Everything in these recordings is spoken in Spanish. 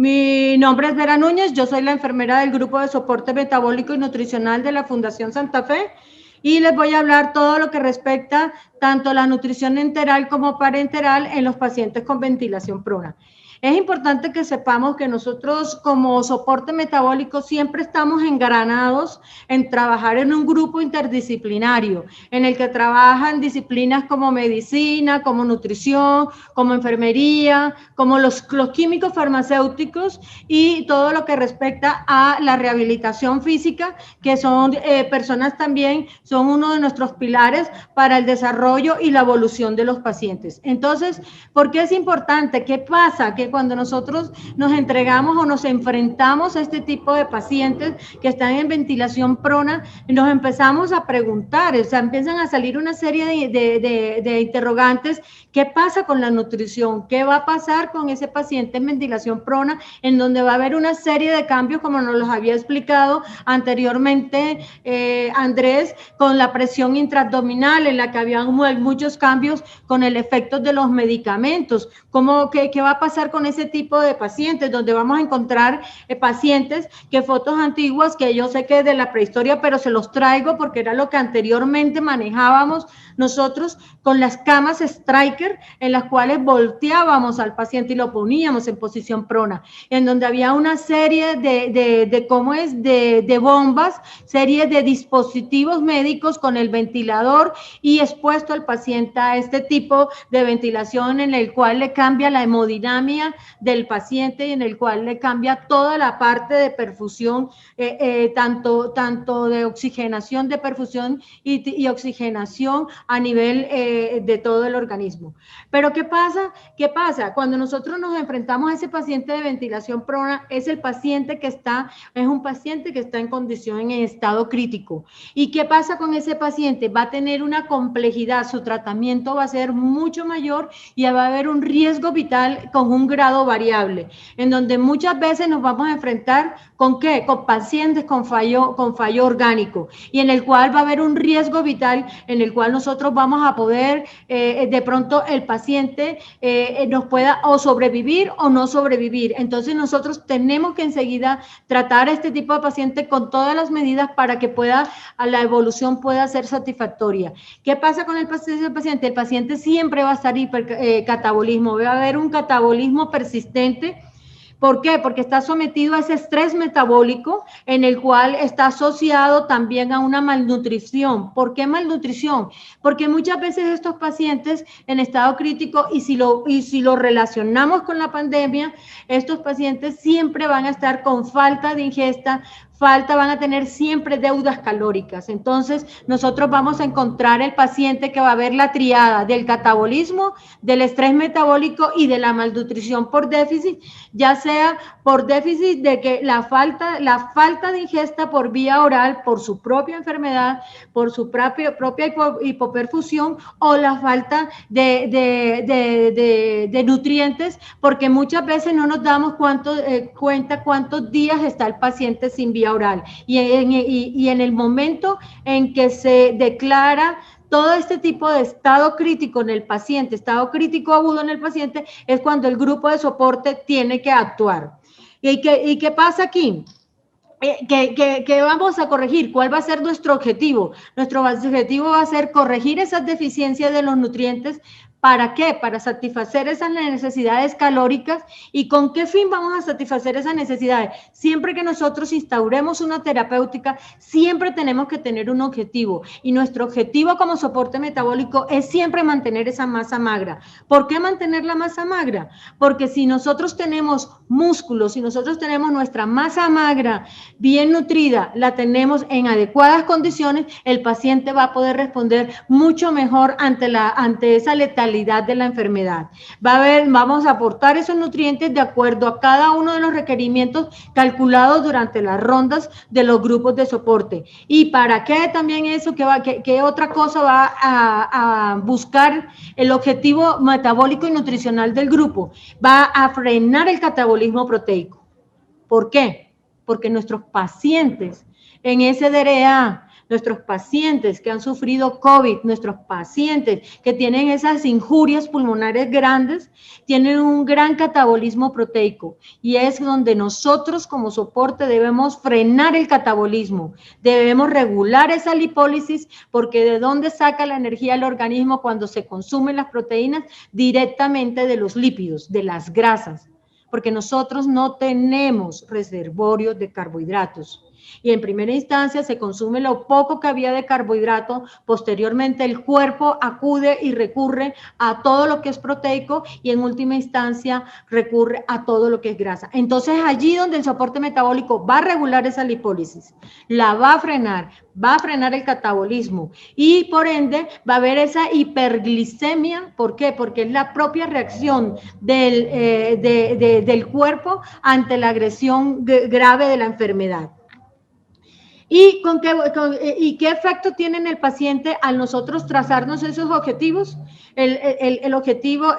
Mi nombre es Vera Núñez, yo soy la enfermera del Grupo de Soporte Metabólico y Nutricional de la Fundación Santa Fe y les voy a hablar todo lo que respecta tanto la nutrición enteral como parenteral en los pacientes con ventilación prona. Es importante que sepamos que nosotros como soporte metabólico siempre estamos engranados en trabajar en un grupo interdisciplinario, en el que trabajan disciplinas como medicina, como nutrición, como enfermería, como los químicos farmacéuticos y todo lo que respecta a la rehabilitación física, que son personas también, son uno de nuestros pilares para el desarrollo y la evolución de los pacientes. Entonces, ¿por qué es importante? ¿Qué pasa? Que cuando nosotros nos entregamos o nos enfrentamos a este tipo de pacientes que están en ventilación prona, nos empezamos a preguntar, o sea, empiezan a salir una serie de interrogantes. ¿Qué pasa con la nutrición? ¿Qué va a pasar con ese paciente en ventilación prona, en donde va a haber una serie de cambios, como nos los había explicado anteriormente Andrés, con la presión intraabdominal, en la que había muchos cambios con el efecto de los medicamentos? ¿Qué va a pasar con ese tipo de pacientes, donde vamos a encontrar pacientes que fotos antiguas, que yo sé que de la prehistoria, pero se los traigo porque era lo que anteriormente manejábamos nosotros con las camas Stryker, en las cuales volteábamos al paciente y lo poníamos en posición prona, en donde había una serie de bombas, serie de dispositivos médicos con el ventilador y expuesto al paciente a este tipo de ventilación, en el cual le cambia la hemodinamia del paciente y en el cual le cambia toda la parte de perfusión, tanto de oxigenación, de perfusión y oxigenación a nivel de todo el organismo. Pero ¿qué pasa? ¿Qué pasa? Cuando nosotros nos enfrentamos a ese paciente de ventilación prona, es un paciente que está en condición, en estado crítico. ¿Y qué pasa con ese paciente? Va a tener una complejidad, su tratamiento va a ser mucho mayor y va a haber un riesgo vital con un grado variable, en donde muchas veces nos vamos a enfrentar ¿con qué? Con pacientes con fallo orgánico, y en el cual va a haber un riesgo vital, en el cual nosotros vamos a poder, de pronto el paciente nos pueda o sobrevivir o no sobrevivir. Entonces nosotros tenemos que enseguida tratar a este tipo de paciente con todas las medidas para que la evolución pueda ser satisfactoria. ¿Qué pasa con el paciente? El paciente siempre va a estar hipercatabolismo, va a haber un catabolismo persistente. ¿Por qué? Porque está sometido a ese estrés metabólico, en el cual está asociado también a una malnutrición. ¿Por qué malnutrición? Porque muchas veces estos pacientes en estado crítico, y si lo relacionamos con la pandemia, estos pacientes siempre van a estar con falta de ingesta, van a tener siempre deudas calóricas. Entonces, nosotros vamos a encontrar el paciente que va a ver la triada del catabolismo, del estrés metabólico y de la malnutrición por déficit, ya sea por déficit de que la falta de ingesta por vía oral, por su propia enfermedad, por su propia hipoperfusión, o la falta de nutrientes, porque muchas veces no nos damos cuenta cuántos días está el paciente sin vía oral, y en el momento en que se declara todo este tipo de estado crítico en el paciente, estado crítico agudo en el paciente, es cuando el grupo de soporte tiene que actuar. ¿Y qué pasa aquí? ¿Qué vamos a corregir? ¿Cuál va a ser nuestro objetivo? Nuestro objetivo va a ser corregir esas deficiencias de los nutrientes. ¿Para qué? Para satisfacer esas necesidades calóricas. ¿Y con qué fin vamos a satisfacer esas necesidades? Siempre que nosotros instauremos una terapéutica, siempre tenemos que tener un objetivo. Y nuestro objetivo como soporte metabólico es siempre mantener esa masa magra. ¿Por qué mantener la masa magra? Porque si nosotros tenemos músculos, si nosotros tenemos nuestra masa magra bien nutrida, la tenemos en adecuadas condiciones, el paciente va a poder responder mucho mejor ante esa letalidad de la enfermedad. Vamos a aportar esos nutrientes de acuerdo a cada uno de los requerimientos calculados durante las rondas de los grupos de soporte. ¿Y para qué también eso? ¿Qué otra cosa va a buscar el objetivo metabólico y nutricional del grupo? Va a frenar el catabolismo proteico. ¿Por qué? Porque nuestros pacientes en SDRA nuestros pacientes que han sufrido COVID, nuestros pacientes que tienen esas injurias pulmonares grandes, tienen un gran catabolismo proteico y es donde nosotros como soporte debemos frenar el catabolismo, debemos regular esa lipólisis porque ¿de dónde saca la energía el organismo cuando se consumen las proteínas? Directamente de los lípidos, de las grasas, porque nosotros no tenemos reservorios de carbohidratos. Y en primera instancia se consume lo poco que había de carbohidrato, posteriormente el cuerpo acude y recurre a todo lo que es proteico y en última instancia recurre a todo lo que es grasa. Entonces allí donde el soporte metabólico va a regular esa lipólisis, la va a frenar el catabolismo y por ende va a haber esa hiperglicemia. ¿Por qué? Porque es la propia reacción del cuerpo ante la agresión grave de la enfermedad. ¿Y qué efecto tiene en el paciente al nosotros trazarnos esos objetivos? El objetivo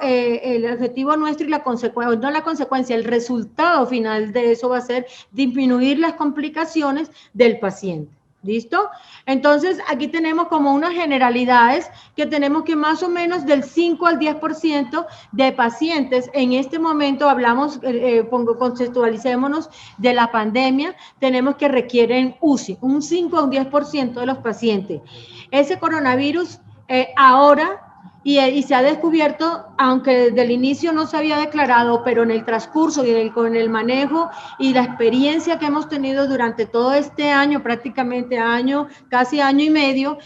nuestro y la consecuencia, no la consecuencia, el resultado final de eso va a ser disminuir las complicaciones del paciente. ¿Listo? Entonces, aquí tenemos como unas generalidades que tenemos que más o menos del 5 al 10% de pacientes, en este momento hablamos, conceptualicémonos de la pandemia, tenemos que requieren UCI, un 5 a un 10% de los pacientes. Ese coronavirus ahora... Y se ha descubierto, aunque desde el inicio no se había declarado, pero en el transcurso y con el manejo y la experiencia que hemos tenido durante todo este año, prácticamente casi año y medio,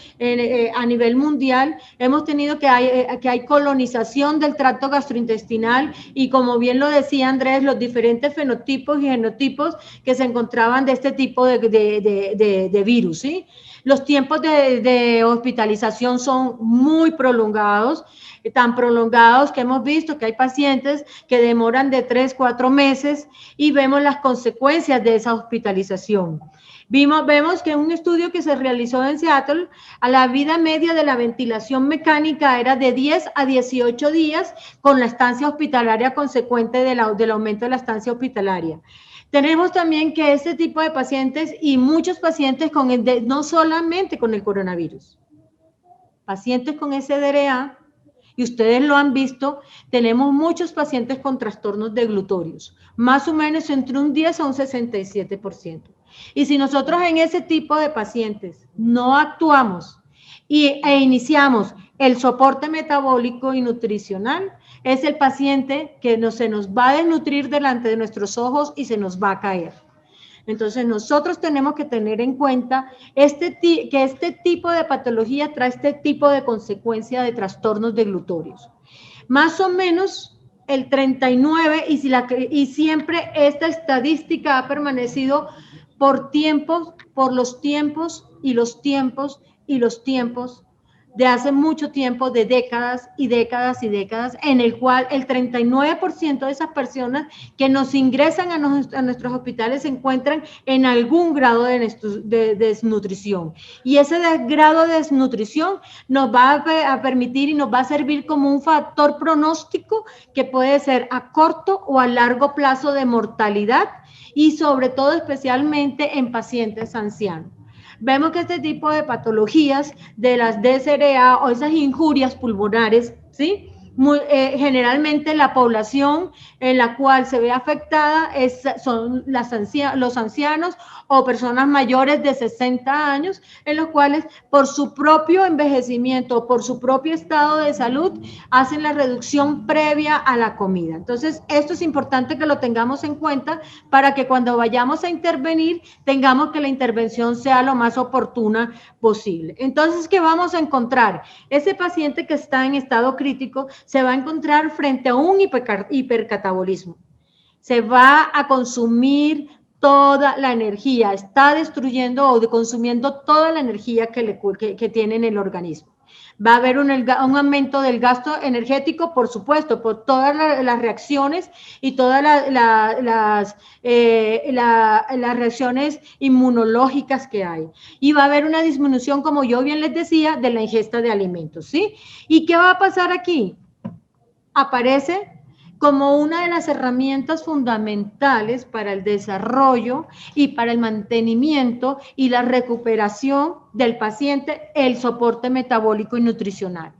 a nivel mundial, hemos tenido que hay colonización del tracto gastrointestinal y como bien lo decía Andrés, los diferentes fenotipos y genotipos que se encontraban de este tipo de virus, ¿sí? Los tiempos de hospitalización son muy prolongados, tan prolongados que hemos visto que hay pacientes que demoran de 3-4 meses y vemos las consecuencias de esa hospitalización. Vemos que un estudio que se realizó en Seattle, a la vida media de la ventilación mecánica era de 10 a 18 días con la estancia hospitalaria consecuente del aumento de la estancia hospitalaria. Tenemos también que este tipo de pacientes y muchos pacientes no solamente con el coronavirus, pacientes con SDRA, y ustedes lo han visto, tenemos muchos pacientes con trastornos deglutorios, más o menos entre un 10 a un 67%. Y si nosotros en ese tipo de pacientes no actuamos e iniciamos el soporte metabólico y nutricional, es el paciente que se nos va a desnutrir delante de nuestros ojos y se nos va a caer. Entonces nosotros tenemos que tener en cuenta que este tipo de patología trae este tipo de consecuencia de trastornos deglutorios. Más o menos el 39, y siempre esta estadística ha permanecido por los tiempos de hace mucho tiempo, de décadas y décadas y décadas, en el cual el 39% de esas personas que nos ingresan a nuestros hospitales se encuentran en algún grado de desnutrición. Y ese grado de desnutrición nos va a permitir y nos va a servir como un factor pronóstico que puede ser a corto o a largo plazo de mortalidad y sobre todo especialmente en pacientes ancianos. Vemos que este tipo de patologías de las DSRA o esas injurias pulmonares, ¿sí? Generalmente la población en la cual se ve afectada son los ancianos o personas mayores de 60 años, en los cuales por su propio envejecimiento, por su propio estado de salud, hacen la reducción previa a la comida. Entonces, esto es importante que lo tengamos en cuenta para que cuando vayamos a intervenir, tengamos que la intervención sea lo más oportuna posible. Entonces, ¿qué vamos a encontrar? Ese paciente que está en estado crítico se va a encontrar frente a un hipercatabolismo. Se va a consumir toda la energía, está destruyendo o consumiendo toda la energía que tiene en el organismo. Va a haber un aumento del gasto energético, por supuesto, por todas las reacciones y todas las reacciones inmunológicas que hay. Y va a haber una disminución, como yo bien les decía, de la ingesta de alimentos, ¿sí? ¿Y qué va a pasar aquí? Aparece como una de las herramientas fundamentales para el desarrollo y para el mantenimiento y la recuperación del paciente, el soporte metabólico y nutricional.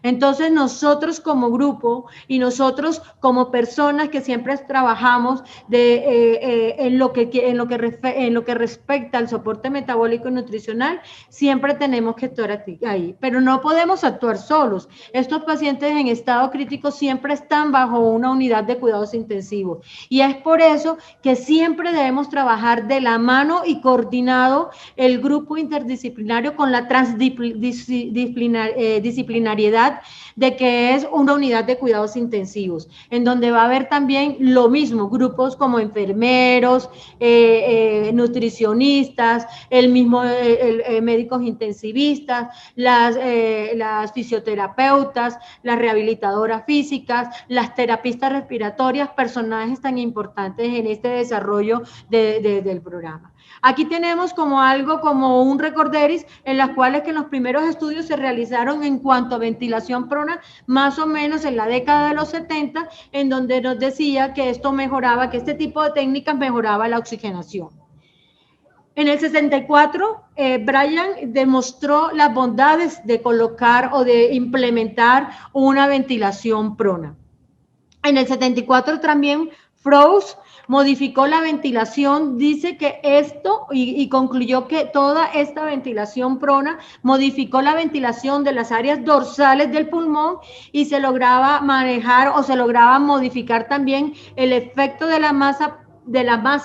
Entonces nosotros como grupo y nosotros como personas que siempre trabajamos en lo que respecta al soporte metabólico y nutricional, siempre tenemos que actuar ahí, pero no podemos actuar solos. Estos pacientes en estado crítico siempre están bajo una unidad de cuidados intensivos y es por eso que siempre debemos trabajar de la mano y coordinado el grupo interdisciplinario con la transdisciplinariedad de que es una unidad de cuidados intensivos, en donde va a haber también lo mismo, grupos como enfermeros, nutricionistas, médicos intensivistas, las fisioterapeutas, las rehabilitadoras físicas, las terapistas respiratorias, personajes tan importantes en este desarrollo del programa. Aquí tenemos como un recorderis en las cuales que los primeros estudios se realizaron en cuanto a ventilación prona, más o menos en la década de los 70, en donde nos decía que esto mejoraba, que este tipo de técnicas mejoraba la oxigenación. En el 64, Brian demostró las bondades de colocar o de implementar una ventilación prona. En el 74 también Froese modificó la ventilación, dice que esto, y concluyó que toda esta ventilación prona modificó la ventilación de las áreas dorsales del pulmón y se lograba manejar o se lograba modificar también el efecto de la masa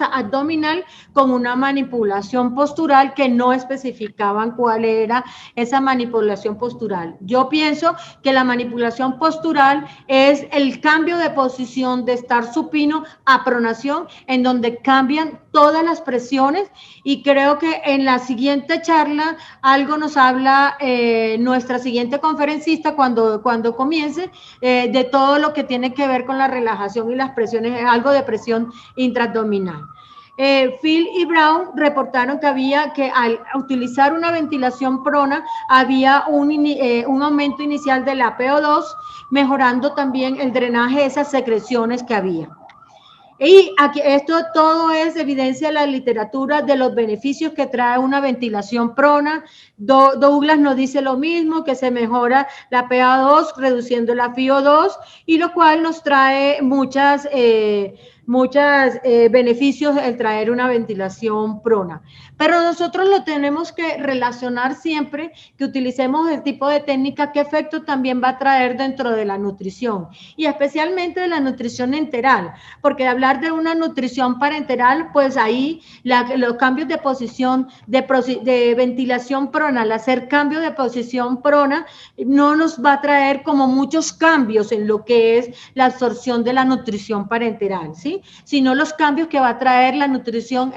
abdominal con una manipulación postural que no especificaban cuál era esa manipulación postural. Yo pienso que la manipulación postural es el cambio de posición de estar supino a pronación, en donde cambian todas las presiones, y creo que en la siguiente charla algo nos habla nuestra siguiente conferencista cuando comience de todo lo que tiene que ver con la relajación y las presiones, algo de presión intraabdominal. Phil y Brown reportaron que al utilizar una ventilación prona había un aumento inicial de la PO2, mejorando también el drenaje de esas secreciones que había. Y aquí, esto todo es evidencia de la literatura de los beneficios que trae una ventilación prona. Douglas nos dice lo mismo, que se mejora la PA2 reduciendo la FiO2, y lo cual nos trae muchos beneficios el traer una ventilación prona. Pero nosotros lo tenemos que relacionar siempre que utilicemos el tipo de técnica, qué efecto también va a traer dentro de la nutrición, y especialmente de la nutrición enteral, porque hablar de una nutrición parenteral, pues ahí los cambios de posición de ventilación prona, al hacer cambio de posición prona, no nos va a traer como muchos cambios en lo que es la absorción de la nutrición parenteral, ¿sí? Sino los cambios que va a traer la nutrición,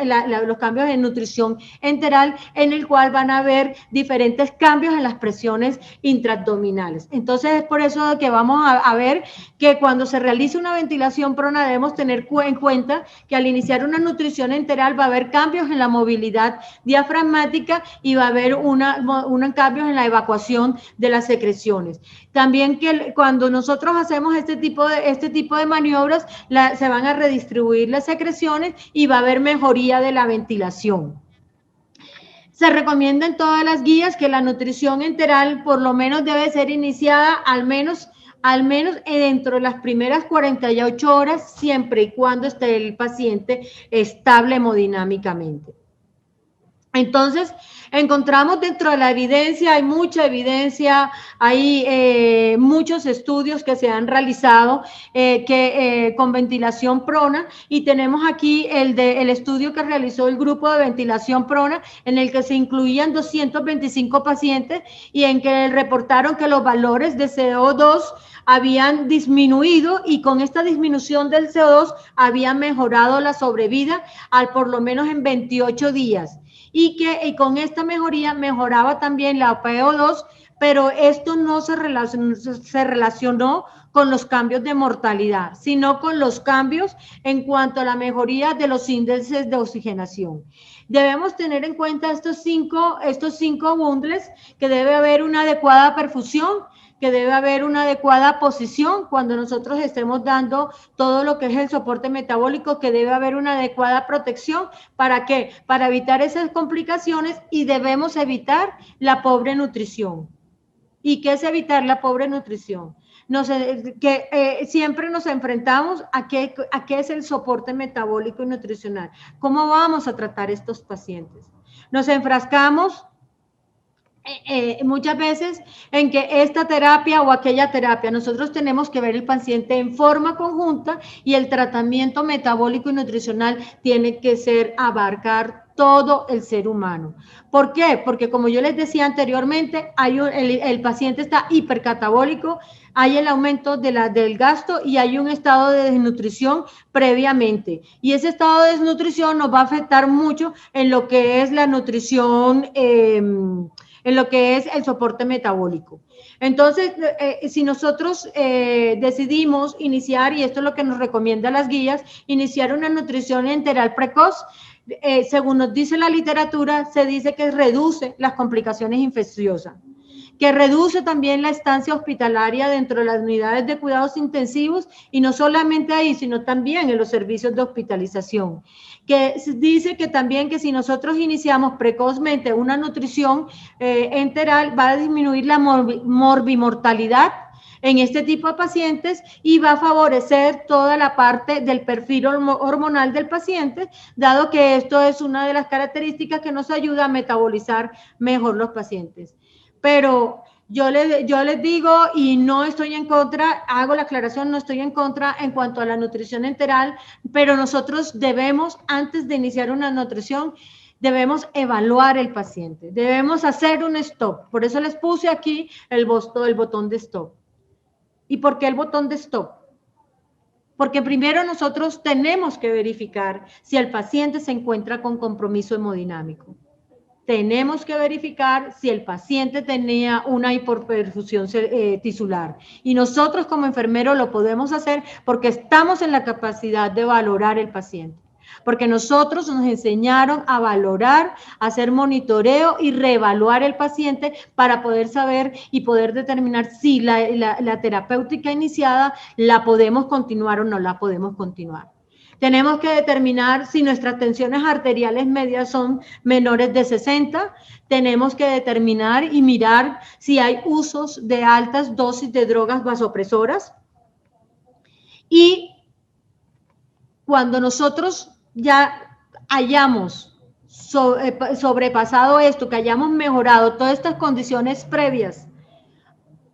los cambios en nutrición enteral, en el cual van a haber diferentes cambios en las presiones intraabdominales. Entonces es por eso que vamos a ver que cuando se realice una ventilación prona debemos tener en cuenta que al iniciar una nutrición enteral va a haber cambios en la movilidad diafragmática y va a haber cambios en la evacuación de las secreciones. También que cuando nosotros hacemos este tipo de maniobras, se van a redistribuir las secreciones y va a haber mejoría de la ventilación. Se recomienda en todas las guías que la nutrición enteral por lo menos debe ser iniciada al menos dentro de las primeras 48 horas, siempre y cuando esté el paciente estable hemodinámicamente. Entonces, encontramos dentro de la evidencia, hay mucha evidencia, hay muchos estudios que se han realizado con ventilación prona, y tenemos aquí el estudio que realizó el grupo de ventilación prona, en el que se incluían 225 pacientes y en que reportaron que los valores de CO2 habían disminuido, y con esta disminución del CO2 habían mejorado la sobrevida por lo menos en 28 días. Y con esta mejoría mejoraba también la PO2, pero esto no se relacionó con los cambios de mortalidad, sino con los cambios en cuanto a la mejoría de los índices de oxigenación. Debemos tener en cuenta estos cinco bundles, que debe haber una adecuada perfusión, que debe haber una adecuada posición cuando nosotros estemos dando todo lo que es el soporte metabólico, que debe haber una adecuada protección. ¿Para qué? Para evitar esas complicaciones, y debemos evitar la pobre nutrición. ¿Y qué es evitar la pobre nutrición? Siempre nos enfrentamos a qué es el soporte metabólico y nutricional. ¿Cómo vamos a tratar estos pacientes? Nos enfrascamos muchas veces en que esta terapia o aquella terapia. Nosotros tenemos que ver el paciente en forma conjunta, y el tratamiento metabólico y nutricional tiene que abarcar todo el ser humano. ¿Por qué? Porque, como yo les decía anteriormente, el paciente está hipercatabólico, hay el aumento del gasto y hay un estado de desnutrición previamente. Y ese estado de desnutrición nos va a afectar mucho en lo que es la nutrición, en lo que es el soporte metabólico. Entonces, si nosotros decidimos iniciar, y esto es lo que nos recomiendan las guías, iniciar una nutrición enteral precoz, según nos dice la literatura, se dice que reduce las complicaciones infecciosas, que reduce también la estancia hospitalaria dentro de las unidades de cuidados intensivos, y no solamente ahí, sino también en los servicios de hospitalización, que dice que también que si nosotros iniciamos precozmente una nutrición enteral, va a disminuir la morbimortalidad en este tipo de pacientes, y va a favorecer toda la parte del perfil hormonal del paciente, dado que esto es una de las características que nos ayuda a metabolizar mejor los pacientes. Pero yo les digo, y no estoy en contra, hago la aclaración, no estoy en contra en cuanto a la nutrición enteral, pero nosotros debemos, antes de iniciar una nutrición, debemos evaluar el paciente, debemos hacer un stop. Por eso les puse aquí el botón de stop. ¿Y por qué el botón de stop? Porque primero nosotros tenemos que verificar si el paciente se encuentra con compromiso hemodinámico. Tenemos que verificar si el paciente tenía una hipoperfusión tisular. Y nosotros como enfermeros lo podemos hacer porque estamos en la capacidad de valorar el paciente. Porque nosotros nos enseñaron a valorar, a hacer monitoreo y reevaluar el paciente para poder saber y poder determinar si la terapéutica iniciada la podemos continuar o no la podemos continuar. Tenemos que determinar si nuestras tensiones arteriales medias son menores de 60. Tenemos que determinar y mirar si hay usos de altas dosis de drogas vasopresoras. Y cuando nosotros ya hayamos sobrepasado esto, que hayamos mejorado todas estas condiciones previas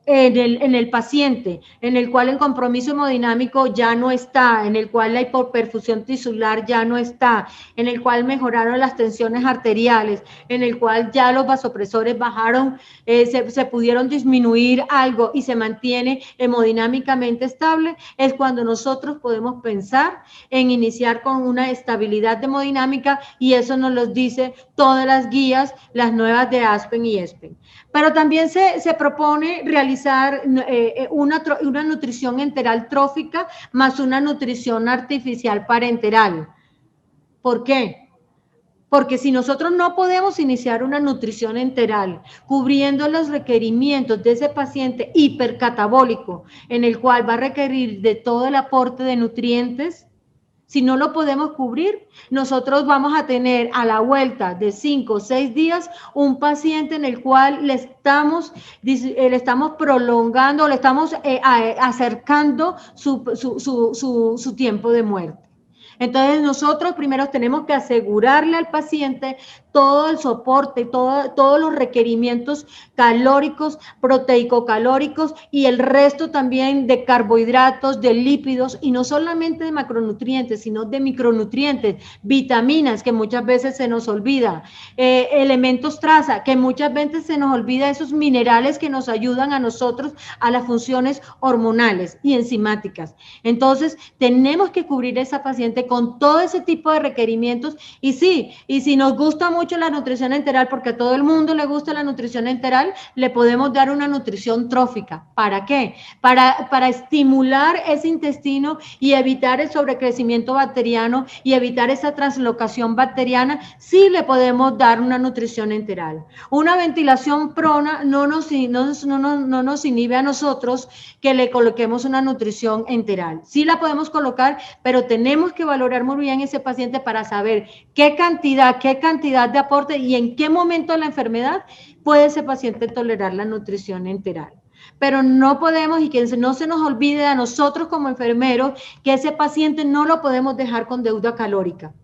en el paciente, en el cual el compromiso hemodinámico ya no está, en el cual la hipoperfusión tisular ya no está, en el cual mejoraron las tensiones arteriales, en el cual ya los vasopresores bajaron, se pudieron disminuir algo y se mantiene hemodinámicamente estable, es cuando nosotros podemos pensar en iniciar con una estabilidad hemodinámica, y eso nos lo dice todas las guías, las nuevas de Aspen y ESPEN. Pero también se propone realizar una nutrición enteral trófica más una nutrición artificial parenteral. ¿Por qué? Porque si nosotros no podemos iniciar una nutrición enteral cubriendo los requerimientos de ese paciente hipercatabólico, en el cual va a requerir de todo el aporte de nutrientes, si no lo podemos cubrir, nosotros vamos a tener a la vuelta de 5 o 6 días un paciente en el cual le estamos prolongando, le estamos acercando su tiempo de muerte. Entonces nosotros primero tenemos que asegurarle al paciente todo el soporte, todos los requerimientos calóricos, proteico-calóricos, y el resto también de carbohidratos, de lípidos, y no solamente de macronutrientes, sino de micronutrientes, vitaminas, que muchas veces se nos olvida, elementos traza, que muchas veces se nos olvida, esos minerales que nos ayudan a nosotros a las funciones hormonales y enzimáticas. Entonces tenemos que cubrir a esa paciente con todo ese tipo de requerimientos, y sí, y si nos gusta mucho mucho la nutrición enteral porque a todo el mundo le gusta la nutrición enteral, le podemos dar una nutrición trófica. ¿Para qué? Para estimular ese intestino y evitar el sobrecrecimiento bacteriano y evitar esa translocación bacteriana, sí le podemos dar una nutrición enteral. Una ventilación prona no nos inhibe a nosotros que le coloquemos una nutrición enteral. Sí la podemos colocar, pero tenemos que valorar muy bien ese paciente para saber qué cantidad de aporte y en qué momento de la enfermedad puede ese paciente tolerar la nutrición enteral. Pero no podemos, y que no se nos olvide a nosotros como enfermeros, que ese paciente no lo podemos dejar con deuda calórica.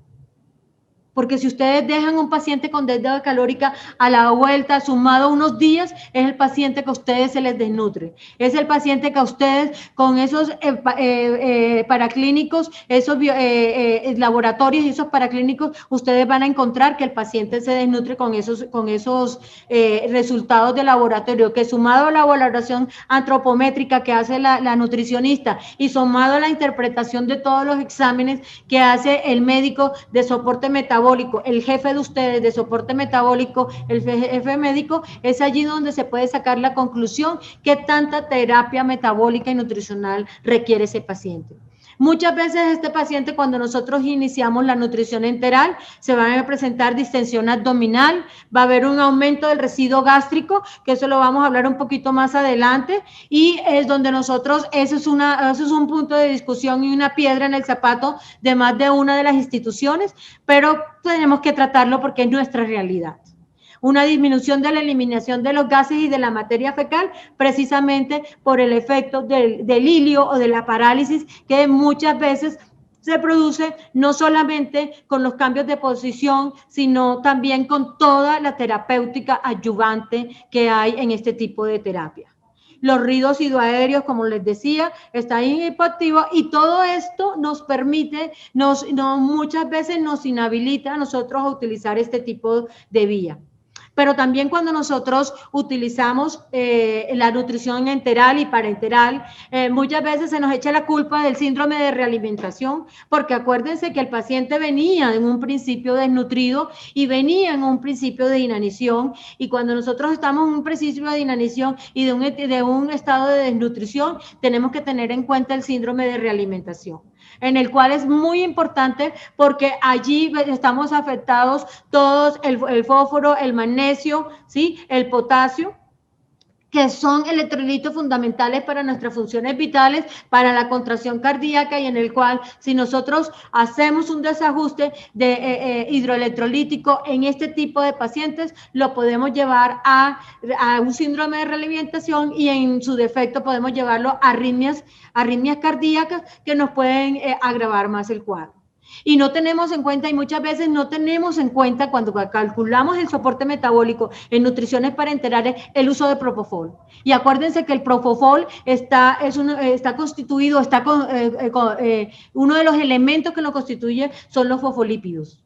Porque si ustedes dejan un paciente con deuda calórica a la vuelta, sumado unos días, es el paciente que a ustedes se les desnutre. Es el paciente que a ustedes, con esos paraclínicos, esos laboratorios y esos paraclínicos, ustedes van a encontrar que el paciente se desnutre con esos resultados de laboratorio, que sumado a la valoración antropométrica que hace la nutricionista y sumado a la interpretación de todos los exámenes que hace el médico de soporte metabólico, el jefe de ustedes de soporte metabólico, el jefe médico, es allí donde se puede sacar la conclusión que tanta terapia metabólica y nutricional requiere ese paciente. Muchas veces este paciente, cuando nosotros iniciamos la nutrición enteral, se va a presentar distensión abdominal, va a haber un aumento del residuo gástrico, que eso lo vamos a hablar un poquito más adelante, y es donde nosotros, eso es un punto de discusión y una piedra en el zapato de más de una de las instituciones, pero tenemos que tratarlo porque es nuestra realidad. Una disminución de la eliminación de los gases y de la materia fecal, precisamente por el efecto del hilio o de la parálisis que muchas veces se produce no solamente con los cambios de posición, sino también con toda la terapéutica adyuvante que hay en este tipo de terapia. Los ruidos hidroaéreos, como les decía, están hipoactivos y todo esto nos permite, muchas veces nos inhabilita a nosotros a utilizar este tipo de vía. Pero también cuando nosotros utilizamos la nutrición enteral y parenteral, muchas veces se nos echa la culpa del síndrome de realimentación, porque acuérdense que el paciente venía en un principio desnutrido y venía en un principio de inanición, y cuando nosotros estamos en un principio de inanición y de un estado de desnutrición, tenemos que tener en cuenta el síndrome de realimentación, en el cual es muy importante porque allí estamos afectados todos, el fósforo, el magnesio, ¿sí? El potasio, que son electrolitos fundamentales para nuestras funciones vitales, para la contracción cardíaca, y en el cual si nosotros hacemos un desajuste de hidroelectrolítico en este tipo de pacientes, lo podemos llevar a un síndrome de realimentación y en su defecto podemos llevarlo a arritmias cardíacas que nos pueden agravar más el cuadro. Y no tenemos en cuenta, y muchas veces no tenemos en cuenta cuando calculamos el soporte metabólico en nutriciones parenterales, el uso de propofol. Y acuérdense que el propofol está constituido, uno de los elementos que lo constituye son los fosfolípidos.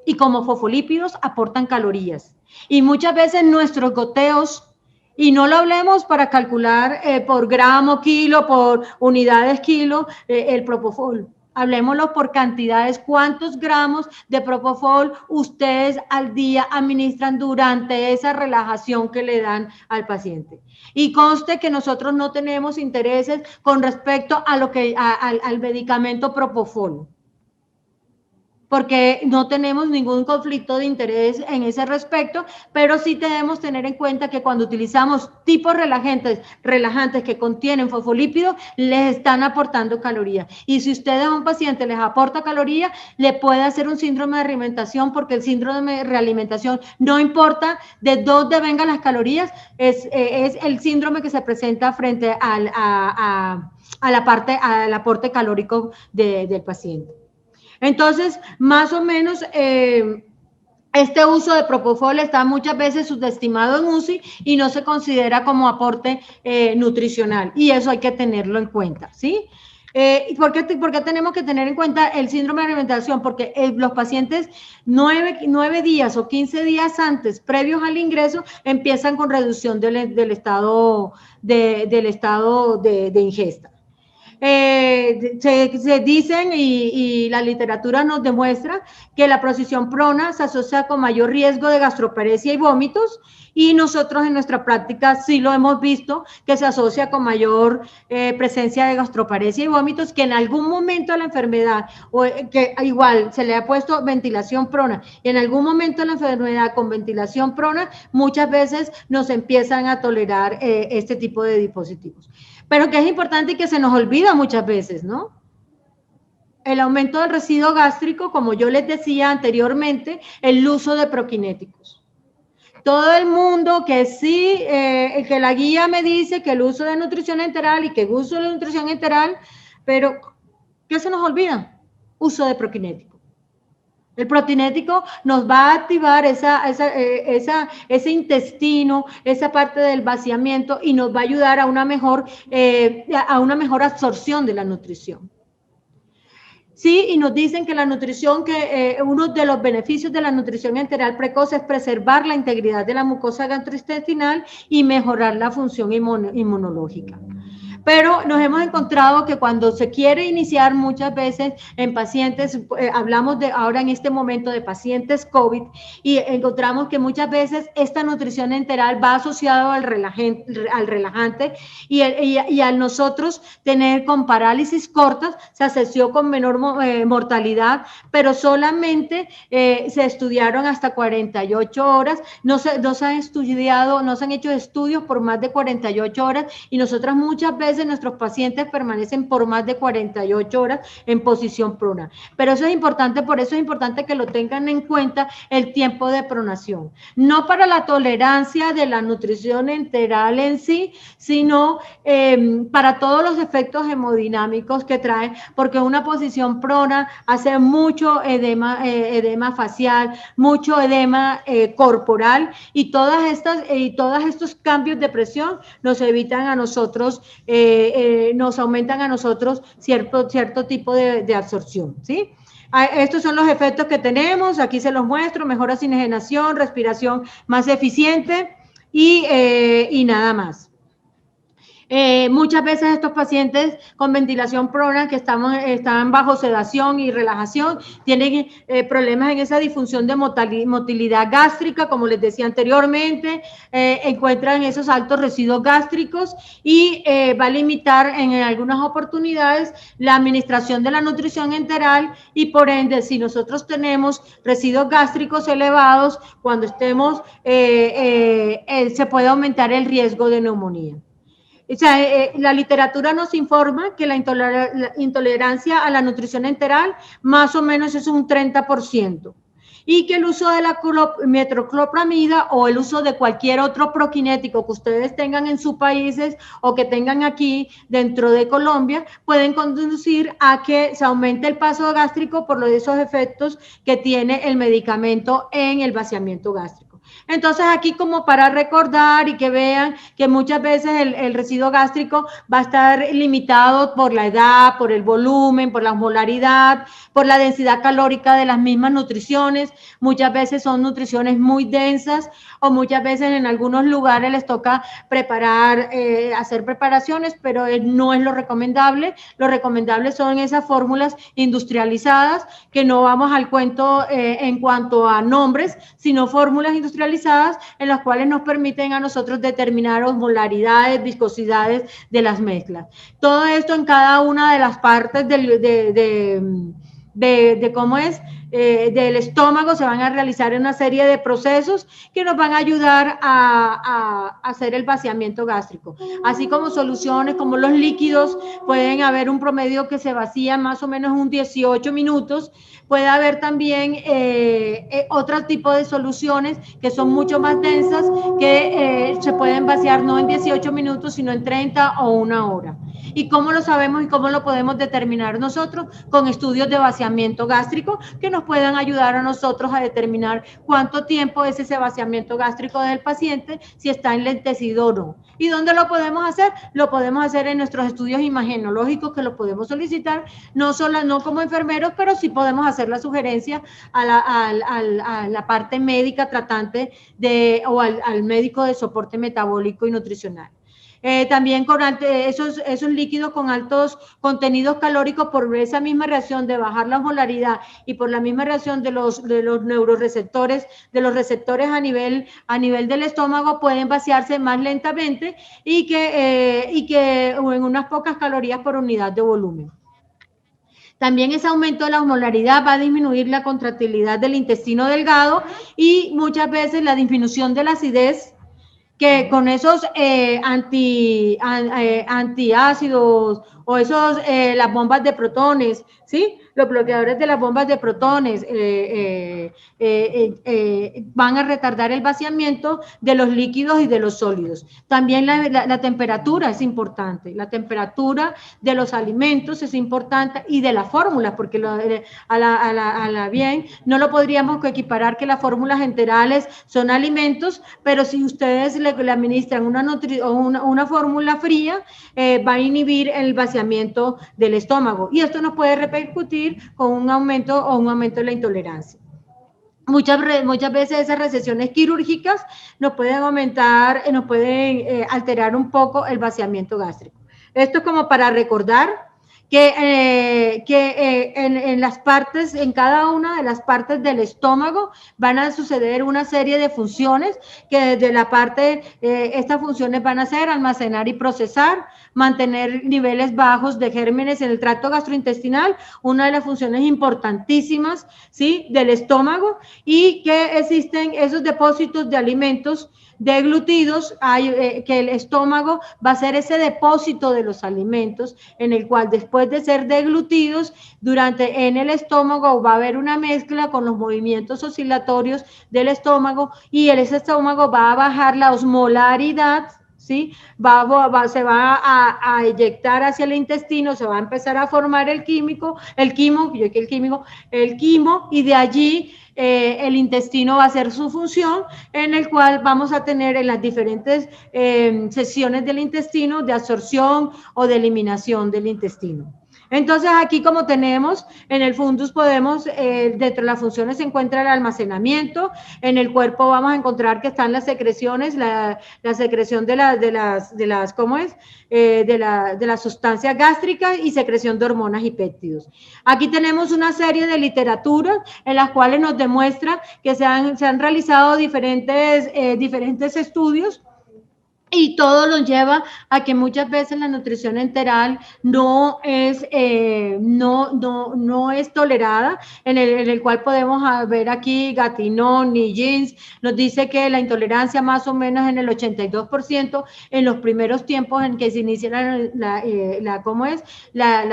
Y como fosfolípidos aportan calorías. Y muchas veces nuestros goteos, y no lo hablemos para calcular por gramo, kilo, por unidades kilo, el propofol. Hablemoslo por cantidades, cuántos gramos de propofol ustedes al día administran durante esa relajación que le dan al paciente. Y conste que nosotros no tenemos intereses con respecto a al medicamento propofol, porque no tenemos ningún conflicto de interés en ese respecto, pero sí debemos tener en cuenta que cuando utilizamos tipos relajantes que contienen fosfolípidos, les están aportando calorías. Y si ustedes a un paciente les aporta calorías, le puede hacer un síndrome de realimentación, porque el síndrome de realimentación, no importa de dónde vengan las calorías, es el síndrome que se presenta frente al aporte calórico del paciente. Entonces, más o menos, este uso de propofol está muchas veces subestimado en UCI y no se considera como aporte nutricional, y eso hay que tenerlo en cuenta, ¿sí? ¿Por qué tenemos que tener en cuenta el síndrome de alimentación? Porque los pacientes 9 días o 15 días antes, previos al ingreso, empiezan con reducción del estado de ingesta. Se dicen y la literatura nos demuestra que la posición prona se asocia con mayor riesgo de gastroparesia y vómitos, y nosotros en nuestra práctica sí lo hemos visto que se asocia con mayor presencia de gastroparesia y vómitos, que en algún momento de la enfermedad, o que igual se le ha puesto ventilación prona, y en algún momento de la enfermedad con ventilación prona, muchas veces nos empiezan a tolerar este tipo de dispositivos. Pero que es importante y que se nos olvida muchas veces, ¿no? El aumento del residuo gástrico, como yo les decía anteriormente, el uso de prokinéticos. Todo el mundo que sí, que la guía me dice que el uso de nutrición enteral y que el uso de nutrición enteral, pero ¿qué se nos olvida? Uso de prokinético. El prokinético nos va a activar ese intestino, esa parte del vaciamiento, y nos va a ayudar a una mejor absorción de la nutrición. Sí, y nos dicen que la nutrición, uno de los beneficios de la nutrición enteral precoz es preservar la integridad de la mucosa gastrointestinal y mejorar la función inmunológica. Pero nos hemos encontrado que cuando se quiere iniciar muchas veces en pacientes, hablamos de ahora en este momento de pacientes COVID, y encontramos que muchas veces esta nutrición enteral va asociado al relajante, y al nosotros tener con parálisis cortas se asoció con menor mortalidad, pero solamente se estudiaron hasta 48 horas, no se han hecho estudios por más de 48 horas, y nosotras muchas veces nuestros pacientes permanecen por más de 48 horas en posición prona. Pero eso es importante, por eso es importante que lo tengan en cuenta el tiempo de pronación. No para la tolerancia de la nutrición enteral en sí, sino para todos los efectos hemodinámicos que trae, porque una posición prona hace mucho edema facial, mucho edema corporal, y todos estos cambios de presión nos evitan a nosotros, nos aumentan a nosotros cierto tipo de absorción, ¿sí? Estos son los efectos que tenemos, aquí se los muestro: mejora oxigenación, respiración más eficiente y nada más. Muchas veces estos pacientes con ventilación prona que están bajo sedación y relajación tienen problemas en esa disfunción de motilidad gástrica, como les decía anteriormente, encuentran esos altos residuos gástricos, y va a limitar en algunas oportunidades la administración de la nutrición enteral, y por ende, si nosotros tenemos residuos gástricos elevados, cuando estemos, se puede aumentar el riesgo de neumonía. O sea, la literatura nos informa que la intolerancia a la nutrición enteral más o menos es un 30%, y que el uso de la metoclopramida o el uso de cualquier otro prokinético que ustedes tengan en sus países o que tengan aquí dentro de Colombia pueden conducir a que se aumente el paso gástrico por esos efectos que tiene el medicamento en el vaciamiento gástrico. Entonces, aquí, como para recordar y que vean que muchas veces el residuo gástrico va a estar limitado por la edad, por el volumen, por la osmolaridad, por la densidad calórica de las mismas nutriciones. Muchas veces son nutriciones muy densas, o muchas veces en algunos lugares les toca hacer preparaciones, pero no es lo recomendable. Lo recomendable son esas fórmulas industrializadas, que no vamos al cuento en cuanto a nombres, sino fórmulas industrializadas en las cuales nos permiten a nosotros determinar osmolaridades, viscosidades de las mezclas. Todo esto en cada una de las partes cómo es, del estómago se van a realizar una serie de procesos que nos van a ayudar a hacer el vaciamiento gástrico, así como soluciones como los líquidos. Pueden haber un promedio que se vacía más o menos un 18 minutos. Puede haber también otro tipo de soluciones que son mucho más densas, que se pueden vaciar no en 18 minutos, sino en 30 o una hora. ¿Y cómo lo sabemos y cómo lo podemos determinar nosotros? Con estudios de vaciamiento gástrico que nos puedan ayudar a nosotros a determinar cuánto tiempo es ese vaciamiento gástrico del paciente, si está enlentecido o no. ¿Y dónde lo podemos hacer? Lo podemos hacer en nuestros estudios imagenológicos, que lo podemos solicitar, no como enfermeros, pero sí podemos hacer la sugerencia a la parte médica tratante o al médico de soporte metabólico y nutricional. también con esos líquidos con altos contenidos calóricos por esa misma reacción de bajar la osmolaridad y por la misma reacción de los neuroreceptores, de los receptores a nivel del estómago, pueden vaciarse más lentamente y que en unas pocas calorías por unidad de volumen. También ese aumento de la osmolaridad va a disminuir la contractilidad del intestino delgado y muchas veces la disminución de la acidez, que con esos antiácidos o esos, las bombas de protones, ¿sí? Los bloqueadores de las bombas de protones van a retardar el vaciamiento de los líquidos y de los sólidos. También la temperatura es importante, la temperatura de los alimentos es importante y de las fórmulas, porque a la bien no lo podríamos equiparar que las fórmulas enterales son alimentos, pero si ustedes le administran una fórmula fría, va a inhibir el vaciamiento del estómago y esto nos puede repercutir con un aumento de la intolerancia. Muchas veces esas recesiones quirúrgicas nos pueden aumentar, nos pueden alterar un poco el vaciamiento gástrico. Esto es como para recordar que en las partes, en cada una de las partes del estómago van a suceder una serie de funciones que desde la parte, estas funciones van a ser almacenar y procesar, mantener niveles bajos de gérmenes en el tracto gastrointestinal, una de las funciones importantísimas, ¿sí?, del estómago, y que existen esos depósitos de alimentos deglutidos, que el estómago va a ser ese depósito de los alimentos en el cual después de ser deglutidos en el estómago va a haber una mezcla con los movimientos oscilatorios del estómago y ese estómago va a bajar la osmolaridad, ¿sí? Se va a eyectar hacia el intestino, se va a empezar a formar el quimo, y de allí el intestino va a hacer su función, en el cual vamos a tener en las diferentes sesiones del intestino de absorción o de eliminación del intestino. Entonces aquí, como tenemos en el fundus, podemos, dentro de las funciones se encuentra el almacenamiento. En el cuerpo vamos a encontrar que están las secreciones, la secreción de las sustancias gástricas y secreción de hormonas y péptidos. Aquí tenemos una serie de literaturas en las cuales nos demuestra que se han realizado diferentes estudios, y todo lo lleva a que muchas veces la nutrición enteral no es tolerada, en el cual podemos ver aquí Gatineau y Jeans, nos dice que la intolerancia más o menos en el 82% en los primeros tiempos en que se inicia la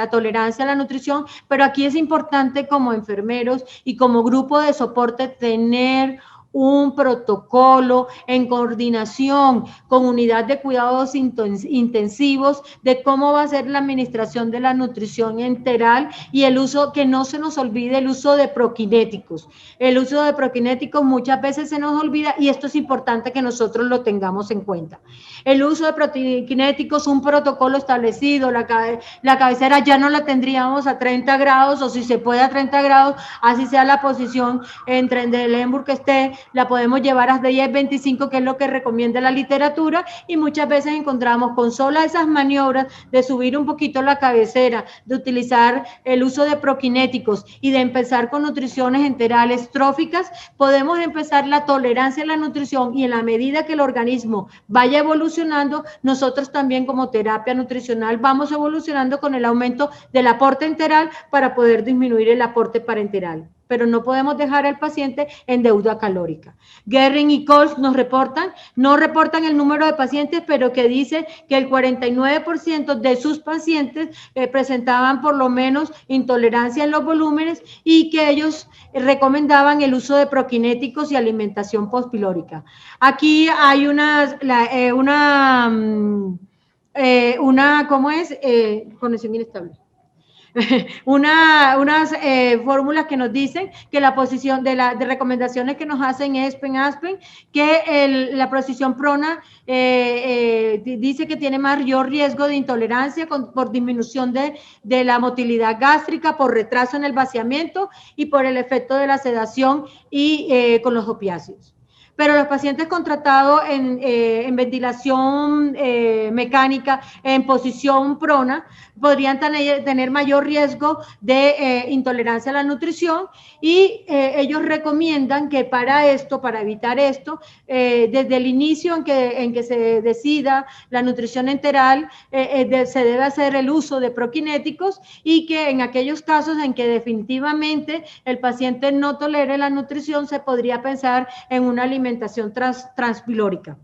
tolerancia a la nutrición, pero aquí es importante como enfermeros y como grupo de soporte tener un protocolo en coordinación con unidad de cuidados intensivos de cómo va a ser la administración de la nutrición enteral y el uso, que no se nos olvide el uso de prokinéticos. El uso de prokinéticos muchas veces se nos olvida y esto es importante que nosotros lo tengamos en cuenta. El uso de prokinéticos, un protocolo establecido, la cabecera ya no la tendríamos a 30 grados o si se puede a 30 grados, así sea la posición en Trendelenburg que esté, la podemos llevar hasta 10-25, que es lo que recomienda la literatura, y muchas veces encontramos con solo esas maniobras de subir un poquito la cabecera, de utilizar el uso de prokinéticos y de empezar con nutriciones enterales tróficas, podemos empezar la tolerancia a la nutrición y en la medida que el organismo vaya evolucionando, nosotros también como terapia nutricional vamos evolucionando con el aumento del aporte enteral para poder disminuir el aporte parenteral. Pero no podemos dejar al paciente en deuda calórica. Guerin y Coles no reportan el número de pacientes, pero que dice que el 49% de sus pacientes presentaban por lo menos intolerancia en los volúmenes y que ellos recomendaban el uso de prokinéticos y alimentación postpilórica. Aquí hay conexión inestable. Unas fórmulas que nos dicen que la posición de recomendaciones que nos hacen Aspen, que la posición prona dice que tiene mayor riesgo de intolerancia por disminución de la motilidad gástrica, por retraso en el vaciamiento y por el efecto de la sedación y con los opiáceos. pero los pacientes contratados en ventilación mecánica, en posición prona, podrían tener mayor riesgo de intolerancia a la nutrición y ellos recomiendan que para evitar esto, desde el inicio en que se decida la nutrición enteral, se debe hacer el uso de prokinéticos y que en aquellos casos en que definitivamente el paciente no tolere la nutrición, se podría pensar en una alimentación transpilórica.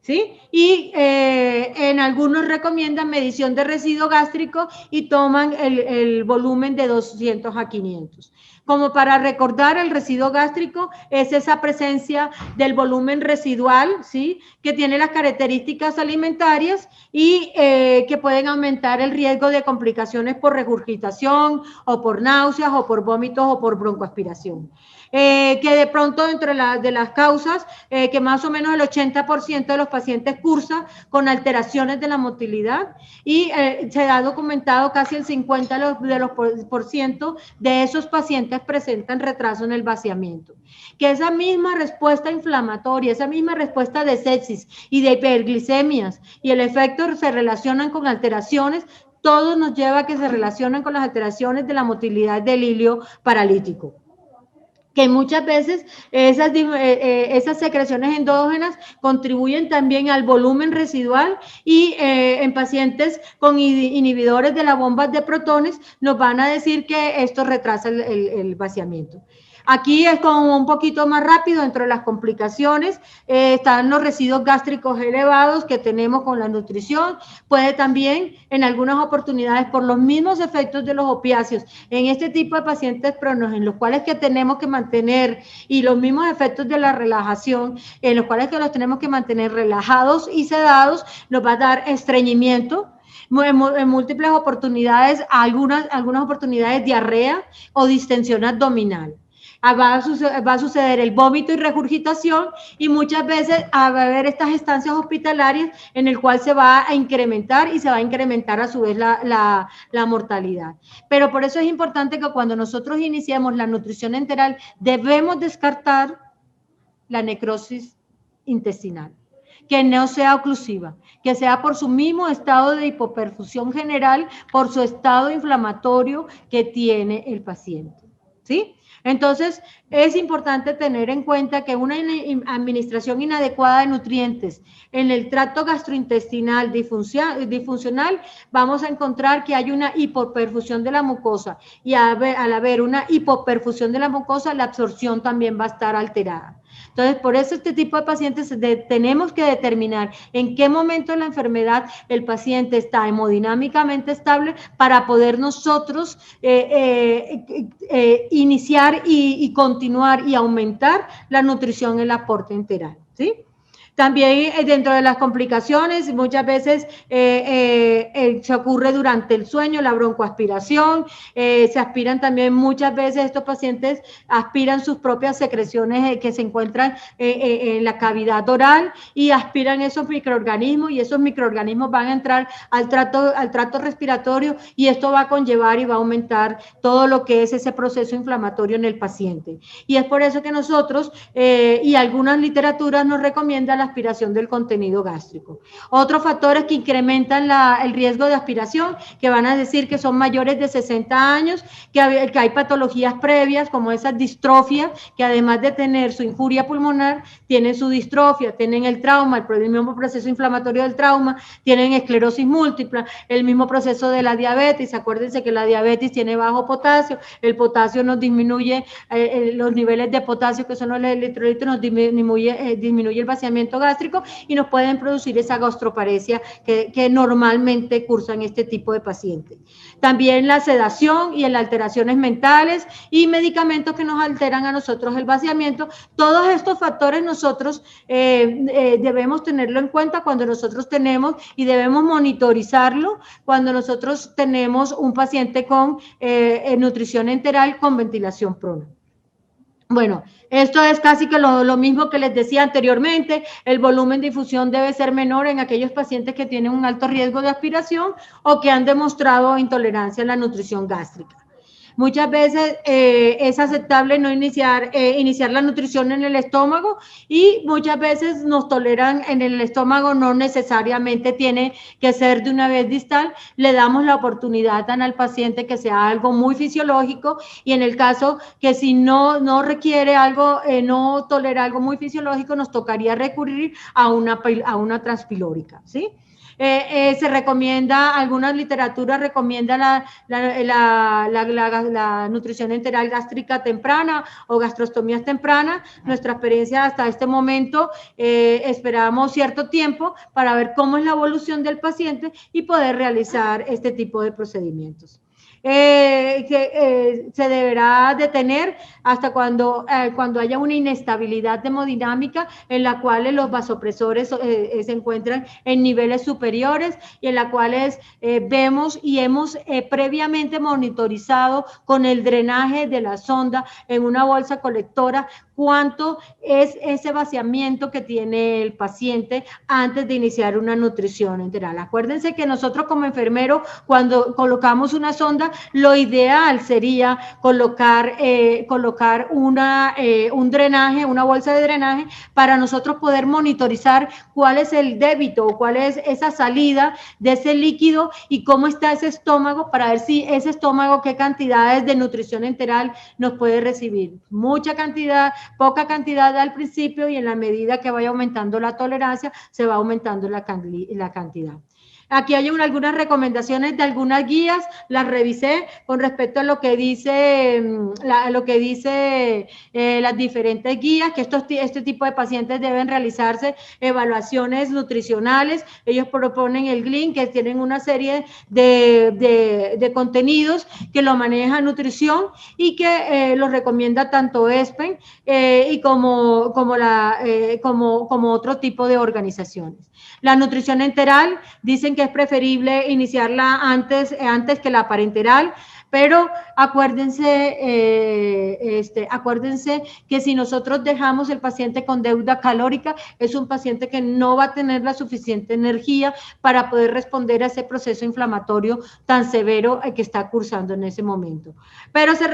¿Sí? Y en algunos recomiendan medición de residuo gástrico y toman el volumen de 200 a 500. Como para recordar, el residuo gástrico es esa presencia del volumen residual, ¿sí? Que tiene las características alimentarias y que pueden aumentar el riesgo de complicaciones por regurgitación o por náuseas o por vómitos o por broncoaspiración. Que de pronto entre de las causas, que más o menos el 80% de los pacientes cursa con alteraciones de la motilidad y se ha documentado casi el 50% de esos pacientes presentan retraso en el vaciamiento. Que esa misma respuesta inflamatoria, esa misma respuesta de sepsis y de hiperglicemias y el efecto se relacionan con alteraciones, todo nos lleva a que se relacionan con las alteraciones de la motilidad del hilio paralítico, que muchas veces esas secreciones endógenas contribuyen también al volumen residual y en pacientes con inhibidores de la bomba de protones nos van a decir que esto retrasa el vaciamiento. Aquí es como un poquito más rápido. Dentro de las complicaciones están los residuos gástricos elevados que tenemos con la nutrición. Puede también, en algunas oportunidades, por los mismos efectos de los opiáceos, en este tipo de pacientes pronos, en los cuales que tenemos que mantener, y los mismos efectos de la relajación, en los cuales que los tenemos que mantener relajados y sedados, nos va a dar estreñimiento, en múltiples oportunidades, algunas oportunidades diarrea o distensión abdominal. Va a suceder el vómito y regurgitación y muchas veces va a haber estas estancias hospitalarias en el cual se va a incrementar y se va a incrementar a su vez la mortalidad. Pero por eso es importante que cuando nosotros iniciemos la nutrición enteral debemos descartar la necrosis intestinal, que no sea oclusiva, que sea por su mismo estado de hipoperfusión general, por su estado inflamatorio que tiene el paciente, ¿sí? Entonces, es importante tener en cuenta que una administración inadecuada de nutrientes en el tracto gastrointestinal disfuncional, vamos a encontrar que hay una hipoperfusión de la mucosa y al haber una hipoperfusión de la mucosa, la absorción también va a estar alterada. Entonces, por eso este tipo de pacientes tenemos que determinar en qué momento de la enfermedad el paciente está hemodinámicamente estable para poder nosotros iniciar y continuar y aumentar la nutrición en el aporte enteral, ¿sí? También dentro de las complicaciones, muchas veces se ocurre durante el sueño la broncoaspiración, se aspiran también muchas veces, estos pacientes aspiran sus propias secreciones que se encuentran en la cavidad oral y aspiran esos microorganismos y esos microorganismos van a entrar al tracto respiratorio y esto va a conllevar y va a aumentar todo lo que es ese proceso inflamatorio en el paciente. Y es por eso que nosotros y algunas literaturas nos recomiendan la aspiración del contenido gástrico. Otros factores que incrementan el riesgo de aspiración, que van a decir que son mayores de 60 años, que hay patologías previas como esas distrofias, que además de tener su injuria pulmonar, tienen su distrofia, tienen el trauma, el mismo proceso inflamatorio del trauma, tienen esclerosis múltiple, el mismo proceso de la diabetes. Acuérdense que la diabetes tiene bajo potasio, el potasio nos disminuye, los niveles de potasio, que son los electrolitos, nos disminuye el vaciamiento gástrico y nos pueden producir esa gastroparesia que normalmente cursan este tipo de pacientes. También la sedación y las alteraciones mentales y medicamentos que nos alteran a nosotros el vaciamiento. Todos estos factores nosotros debemos tenerlo en cuenta cuando nosotros tenemos y debemos monitorizarlo cuando nosotros tenemos un paciente con nutrición enteral con ventilación prona. Bueno, esto es casi que lo mismo que les decía anteriormente. El volumen de infusión debe ser menor en aquellos pacientes que tienen un alto riesgo de aspiración o que han demostrado intolerancia a la nutrición gástrica. Muchas veces es aceptable no iniciar la nutrición en el estómago y muchas veces nos toleran en el estómago, no necesariamente tiene que ser de una vez distal. Le damos la oportunidad al paciente que sea algo muy fisiológico y en el caso que si no requiere algo, no tolera algo muy fisiológico, nos tocaría recurrir a una transpilórica, ¿sí? Se recomienda, algunas literaturas recomiendan la nutrición enteral gástrica temprana o gastrostomías tempranas. Nuestra experiencia hasta este momento, esperamos cierto tiempo para ver cómo es la evolución del paciente y poder realizar este tipo de procedimientos. Se deberá detener hasta cuando haya una inestabilidad hemodinámica en la cual los vasopresores se encuentran en niveles superiores y en la cuales vemos y hemos previamente monitorizado con el drenaje de la sonda en una bolsa colectora cuánto es ese vaciamiento que tiene el paciente antes de iniciar una nutrición enteral. Acuérdense que nosotros como enfermeros, cuando colocamos una sonda, lo ideal sería colocar un drenaje, una bolsa de drenaje, para nosotros poder monitorizar cuál es el débito o cuál es esa salida de ese líquido y cómo está ese estómago, para ver si ese estómago qué cantidades de nutrición enteral nos puede recibir. Mucha cantidad, poca cantidad al principio y en la medida que vaya aumentando la tolerancia, se va aumentando la cantidad. Aquí hay algunas recomendaciones de algunas guías, las revisé con respecto a lo que dice las diferentes guías, que este tipo de pacientes deben realizarse evaluaciones nutricionales. Ellos proponen el GLIN, que tienen una serie de contenidos que lo maneja nutrición y que lo recomienda tanto ESPEN y como otro tipo de organizaciones. La nutrición enteral, dicen que es preferible iniciarla antes que la parenteral, pero acuérdense que si nosotros dejamos el paciente con deuda calórica, es un paciente que no va a tener la suficiente energía para poder responder a ese proceso inflamatorio tan severo que está cursando en ese momento. Pero se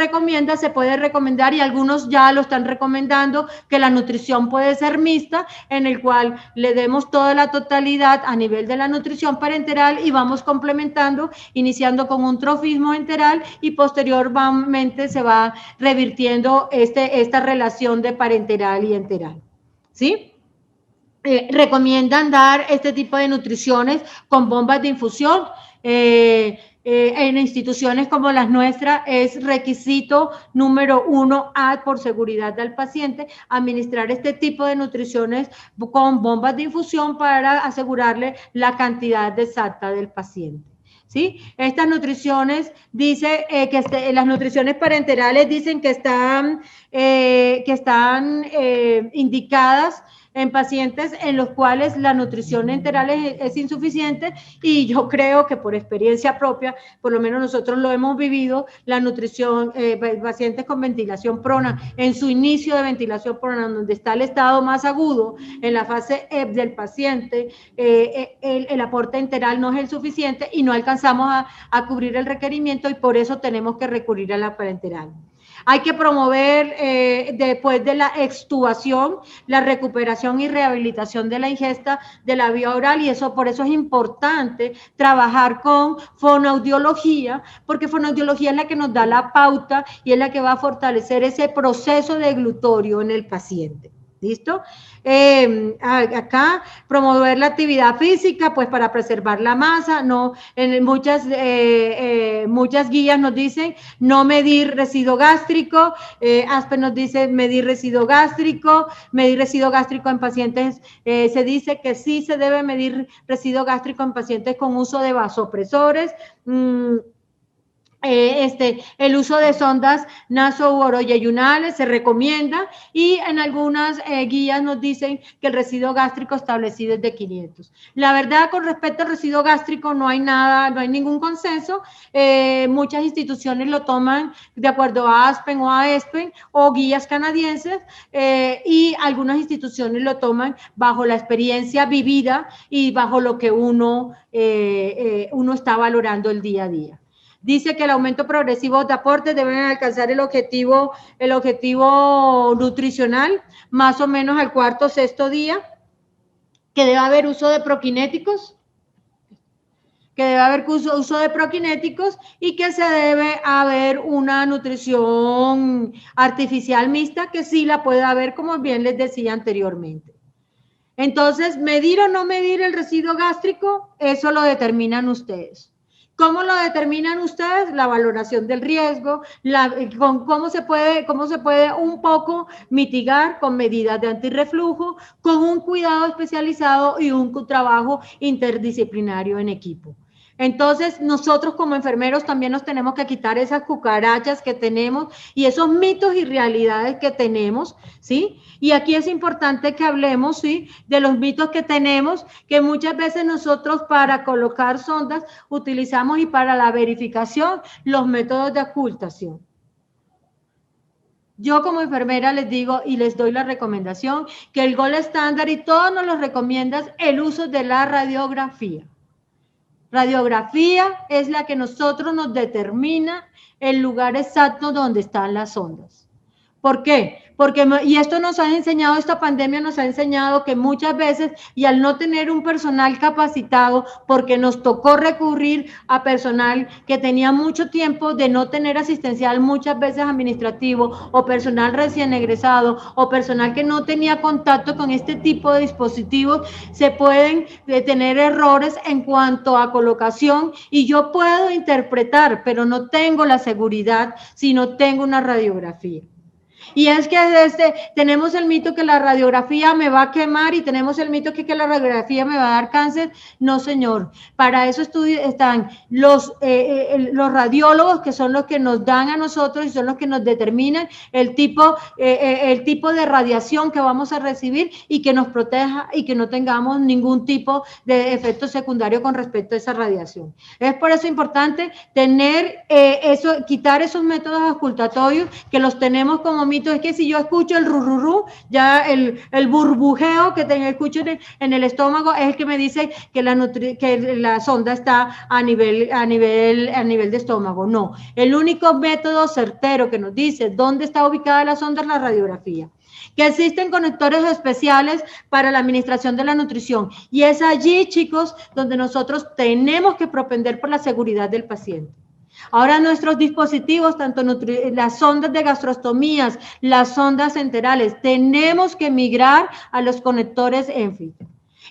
puede recomendar, y algunos ya lo están recomendando, que la nutrición puede ser mixta, en el cual le demos toda la totalidad a nivel de la nutrición parenteral y vamos complementando, iniciando con un trofismo enteral y posteriormente se va revirtiendo esta relación de parenteral y enteral, ¿sí? Recomiendan dar este tipo de nutriciones con bombas de infusión. En instituciones como las nuestras es requisito número 1A por seguridad del paciente administrar este tipo de nutriciones con bombas de infusión para asegurarle la cantidad exacta del paciente. ¿Sí? Estas nutriciones dice las nutriciones parenterales dicen que están indicadas en pacientes en los cuales la nutrición enteral es insuficiente, y yo creo que por experiencia propia, por lo menos nosotros lo hemos vivido, la nutrición, pacientes con ventilación prona, en su inicio de ventilación prona, donde está el estado más agudo, en la fase EP del paciente, el aporte enteral no es el suficiente y no alcanzamos a cubrir el requerimiento, y por eso tenemos que recurrir a la parenteral. Hay que promover, después de la extubación, la recuperación y rehabilitación de la ingesta de la vía oral, y por eso es importante trabajar con fonoaudiología, porque fonoaudiología es la que nos da la pauta y es la que va a fortalecer ese proceso deglutorio en el paciente. ¿Listo? Acá promover la actividad física, pues para preservar la masa. No, en muchas guías nos dicen no medir residuo gástrico. ASPEN nos dice medir residuo gástrico en pacientes. Se dice que sí se debe medir residuo gástrico en pacientes con uso de vasopresores. El uso de sondas naso-oroyeyunales se recomienda, y en algunas guías nos dicen que el residuo gástrico establecido es de 500. La verdad, con respecto al residuo gástrico no hay ningún consenso. Muchas instituciones lo toman de acuerdo a ASPEN o a ESPEN o guías canadienses, y algunas instituciones lo toman bajo la experiencia vivida y bajo lo que uno está valorando el día a día. Dice que el aumento progresivo de aportes deben alcanzar el objetivo nutricional más o menos al cuarto o sexto día, que debe haber uso de proquinéticos, y que se debe haber una nutrición artificial mixta, que sí la puede haber, como bien les decía anteriormente. Entonces, medir o no medir el residuo gástrico, eso lo determinan ustedes. ¿Cómo lo determinan ustedes? La valoración del riesgo, cómo se puede un poco mitigar con medidas de antirreflujo, con un cuidado especializado y un trabajo interdisciplinario en equipo. Entonces, nosotros como enfermeros también nos tenemos que quitar esas cucarachas que tenemos y esos mitos y realidades que tenemos, ¿sí? Y aquí es importante que hablemos, ¿sí?, de los mitos que tenemos, que muchas veces nosotros para colocar sondas utilizamos, y para la verificación, los métodos de ocultación. Yo como enfermera les digo y les doy la recomendación que el gold estándar, y todos nos lo recomiendan, el uso de la radiografía. Radiografía es la que nosotros nos determina el lugar exacto donde están las sondas. ¿Por qué? Porque, y esto nos ha enseñado, esta pandemia nos ha enseñado que muchas veces, y al no tener un personal capacitado, porque nos tocó recurrir a personal que tenía mucho tiempo de no tener asistencial, muchas veces administrativo, o personal recién egresado, o personal que no tenía contacto con este tipo de dispositivos, se pueden tener errores en cuanto a colocación, y yo puedo interpretar, pero no tengo la seguridad si no tengo una radiografía. Y es que tenemos el mito que la radiografía me va a quemar, y tenemos el mito que la radiografía me va a dar cáncer. No, señor. Para eso están los radiólogos, que son los que nos dan a nosotros y son los que nos determinan el tipo de radiación que vamos a recibir, y que nos proteja y que no tengamos ningún tipo de efecto secundario con respecto a esa radiación. Es por eso importante tener quitar esos métodos ocultatorios que los tenemos como mito. Es que si yo escucho el rururú, ya el burbujeo que escucho en el estómago es el que me dice que la sonda está a nivel de estómago. No, el único método certero que nos dice dónde está ubicada la sonda es la radiografía. Que existen conectores especiales para la administración de la nutrición, y es allí, chicos, donde nosotros tenemos que propender por la seguridad del paciente. Ahora nuestros dispositivos, tanto las sondas de gastrostomías, las sondas enterales, tenemos que migrar a los conectores ENFIT.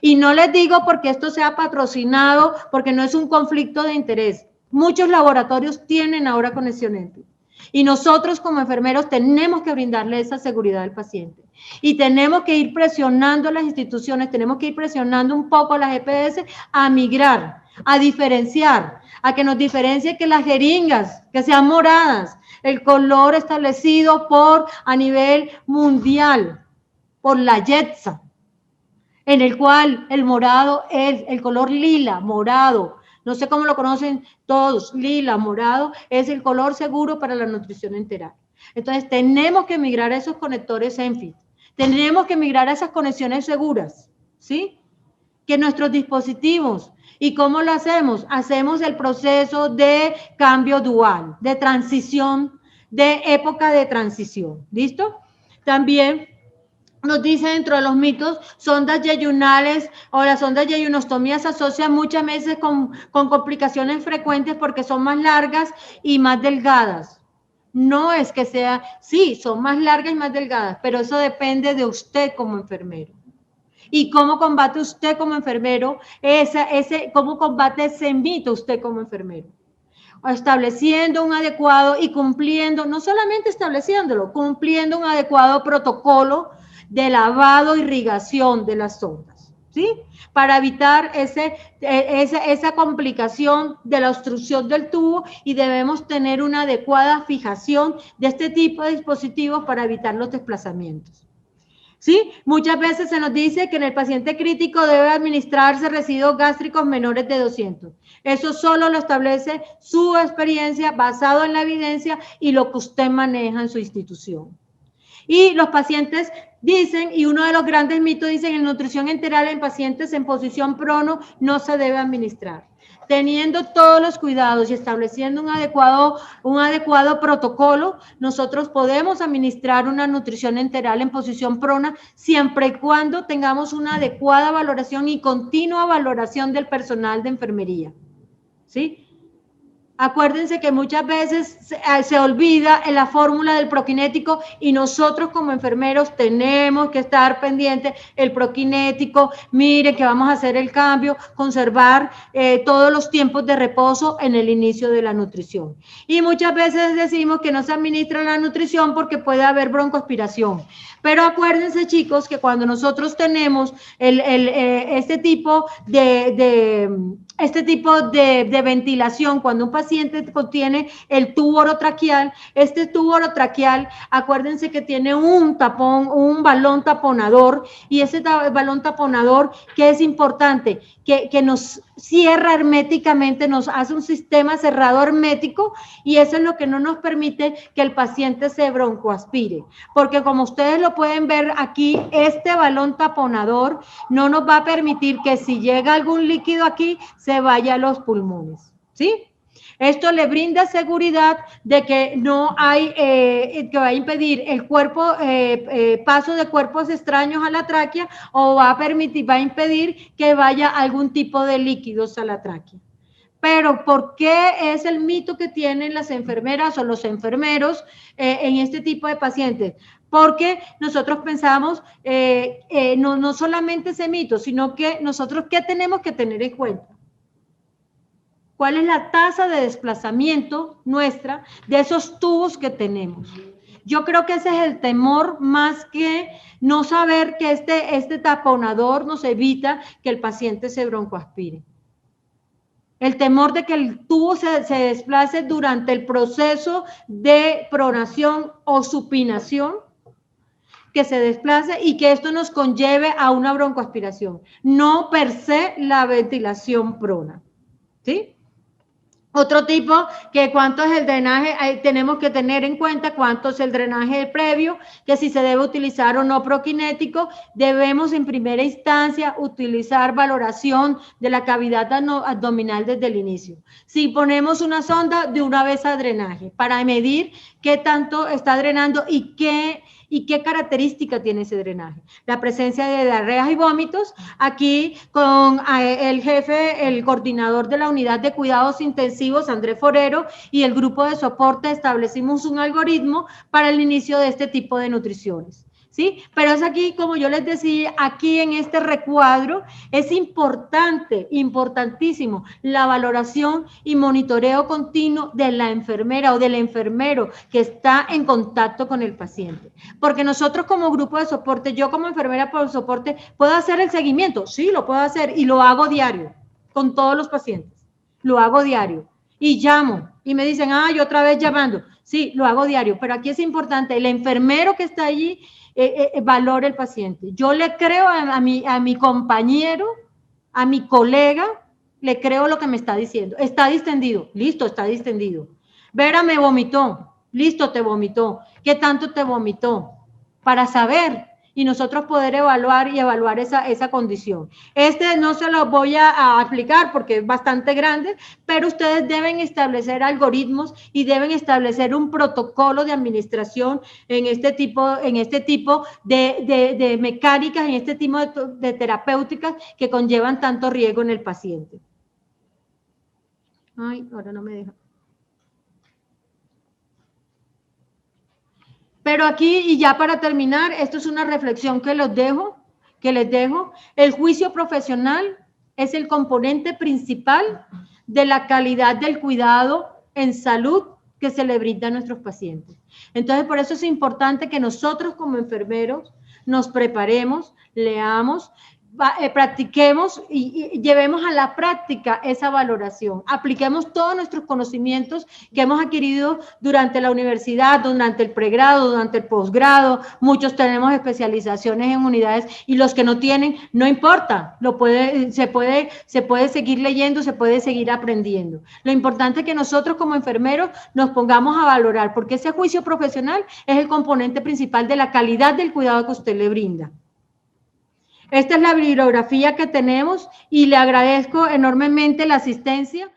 Y no les digo porque esto sea patrocinado, porque no es un conflicto de interés. Muchos laboratorios tienen ahora conexión ENFIT. Y nosotros como enfermeros tenemos que brindarle esa seguridad al paciente. Y tenemos que ir presionando a las instituciones, tenemos que ir presionando un poco a las EPS a migrar, a diferenciar, a que nos diferencie que las jeringas, que sean moradas, el color establecido a nivel mundial, por la JETSA, en el cual el morado es el color lila, morado, no sé cómo lo conocen todos, lila, morado, es el color seguro para la nutrición enteral. Entonces, tenemos que migrar a esos conectores ENFIT, tenemos que migrar a esas conexiones seguras, ¿sí? Que nuestros dispositivos, ¿y cómo lo hacemos? Hacemos el proceso de cambio dual, de transición, de época de transición, ¿listo? También nos dice dentro de los mitos, sondas yeyunales o las sondas yeyunostomías se asocian muchas veces con complicaciones frecuentes porque son más largas y más delgadas. No es que sea, sí, son más largas y más delgadas, pero eso depende de usted como enfermero. ¿Y cómo combate usted como enfermero cómo combate ese mito usted como enfermero? Estableciendo un adecuado y cumpliendo, no solamente estableciéndolo, cumpliendo un adecuado protocolo de lavado e irrigación de las sondas, ¿sí? Para evitar esa complicación de la obstrucción del tubo, y debemos tener una adecuada fijación de este tipo de dispositivos para evitar los desplazamientos. ¿Sí? Muchas veces se nos dice que en el paciente crítico debe administrarse residuos gástricos menores de 200. Eso solo lo establece su experiencia basado en la evidencia y lo que usted maneja en su institución. Y los pacientes dicen, y uno de los grandes mitos dicen, en nutrición enteral en pacientes en posición prono no se debe administrar. teniendo todos los cuidados y estableciendo un adecuado protocolo, nosotros podemos administrar una nutrición enteral en posición prona siempre y cuando tengamos una adecuada valoración y continua valoración del personal de enfermería, ¿sí? Acuérdense que muchas veces se olvida en la fórmula del prokinético y nosotros como enfermeros tenemos que estar pendientes el prokinético, mire que vamos a hacer el cambio, conservar todos los tiempos de reposo en el inicio de la nutrición. Y muchas veces decimos que no se administra la nutrición porque puede haber broncoaspiración. Pero acuérdense, chicos, que cuando nosotros tenemos este tipo de ventilación, cuando un paciente contiene el tubo orotraqueal, este tubo orotraqueal, acuérdense que tiene un tapón, un balón taponador, y ese balón taponador, que es importante, que nos cierra herméticamente, nos hace un sistema cerrado hermético, y eso es lo que no nos permite que el paciente se broncoaspire, porque como ustedes lo pueden ver aquí, este balón taponador no nos va a permitir que si llega algún líquido aquí, se vaya a los pulmones, ¿sí? Esto le brinda seguridad de que no hay, que va a impedir el paso de cuerpos extraños a la tráquea, o va a impedir que vaya algún tipo de líquidos a la tráquea. Pero ¿por qué es el mito que tienen las enfermeras o los enfermeros en este tipo de pacientes? Porque nosotros pensamos, no solamente ese mito, sino que nosotros, ¿qué tenemos que tener en cuenta? ¿Cuál es la tasa de desplazamiento nuestra de esos tubos que tenemos? Yo creo que ese es el temor, más que no saber que este taponador nos evita que el paciente se broncoaspire. El temor de que el tubo se desplace durante el proceso de pronación o supinación, que se desplace y que esto nos conlleve a una broncoaspiración, no per se la ventilación prona, ¿sí? Otro tipo, que cuánto es el drenaje, tenemos que tener en cuenta cuánto es el drenaje previo, que si se debe utilizar o no prokinético. Debemos en primera instancia utilizar valoración de la cavidad abdominal desde el inicio. Si ponemos una sonda, de una vez a drenaje, para medir qué tanto está drenando y qué característica tiene ese drenaje. La presencia de diarreas y vómitos. Aquí con el jefe, el coordinador de la unidad de cuidados intensivos, Andrés Forero, y el grupo de soporte establecimos un algoritmo para el inicio de este tipo de nutriciones, ¿sí? Pero es aquí, como yo les decía, aquí en este recuadro es importantísimo la valoración y monitoreo continuo de la enfermera o del enfermero que está en contacto con el paciente. Porque nosotros como grupo de soporte, yo como enfermera por soporte, ¿puedo hacer el seguimiento? Sí, lo puedo hacer y lo hago diario con todos los pacientes. Lo hago diario y llamo y me dicen, yo otra vez llamando. Sí, lo hago diario, pero aquí es importante, el enfermero que está allí valore el paciente. Yo le creo a mi compañero, a mi colega, le creo lo que me está diciendo. Está distendido, listo, está distendido. Vera me vomitó, listo, te vomitó. ¿Qué tanto te vomitó? Para saber y nosotros poder evaluar esa condición. No se lo voy a explicar porque es bastante grande, pero ustedes deben establecer algoritmos y deben establecer un protocolo de administración en este tipo de mecánicas, en este tipo de terapéuticas que conllevan tanto riesgo en el paciente. Ay, ahora no me deja. Pero aquí, y ya para terminar, esto es una reflexión que les dejo. El juicio profesional es el componente principal de la calidad del cuidado en salud que se le brinda a nuestros pacientes. Entonces, por eso es importante que nosotros como enfermeros nos preparemos, leamos, practiquemos y llevemos a la práctica esa valoración. Apliquemos todos nuestros conocimientos que hemos adquirido durante la universidad, durante el pregrado, durante el posgrado. Muchos tenemos especializaciones en unidades y los que no tienen, no importa, se puede seguir leyendo, se puede seguir aprendiendo. Lo importante es que nosotros como enfermeros nos pongamos a valorar, porque ese juicio profesional es el componente principal de la calidad del cuidado que usted le brinda. Esta es la bibliografía que tenemos y le agradezco enormemente la asistencia.